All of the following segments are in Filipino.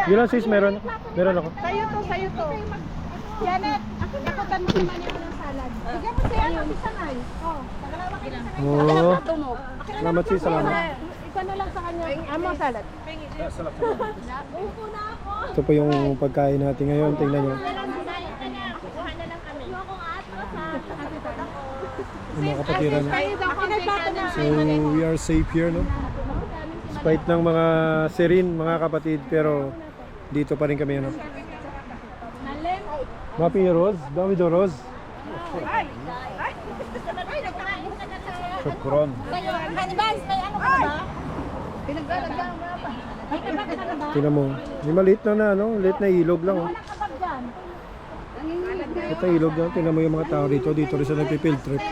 Yun lang sis, meron ako. Sa'yo to. Janet, nakutan mo naman yung ng salad. Bigyan mo siya ng isang ay. Oh, tagalawak ka sa kanya. Oo. Salamat sis, salamat. Ikaw na lang sa kanya. Among salad. Upo na ako. Ito po yung pagkain natin ngayon, tingnan nyo. Kuha na lang kami. Kuha kong atros ha. Yung mga kapatiran. So we are safe here, no? Despite ng mga sirin, mga kapatid, pero dito pa rin kami, ano? Mapi Rose, dami do Rose. Shukron. Hanibas, may ano ka na ba? Pinaglalagyan mo na ba? May kabag ka na ba? Tingnan mo, may maliit na ano, maliit na ilog lang, oh. Wala kabag dyan. Ito ilog lang, tingnan mo yung mga tao dito, dito rin sila nagpipill trip.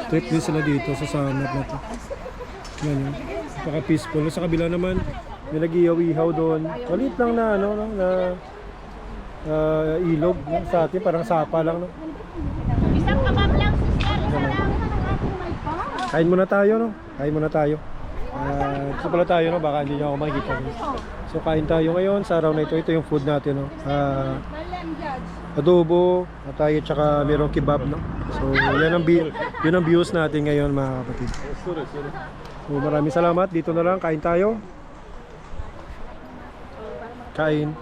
Trip din sila dito sa summer na to. Yan yun, napaka-peaceful. Sa kabila naman, may nag-ihaw-ihaw doon. Maliit lang na ano, no, na ilog, no? Sa atin parang sapa lang, no? Isang kabab lang, sister. Isa lang. Kain muna tayo, no? Kain muna tayo. Ito pala tayo, no? Baka hindi nyo ako makikita. So kain tayo ngayon sa araw na ito. Ito yung food natin, no? Adobo, atay, tsaka merong kebab, no? So yun ang views natin ngayon, mga kapatid. So maraming salamat. Dito na lang, kain tayo. Kain.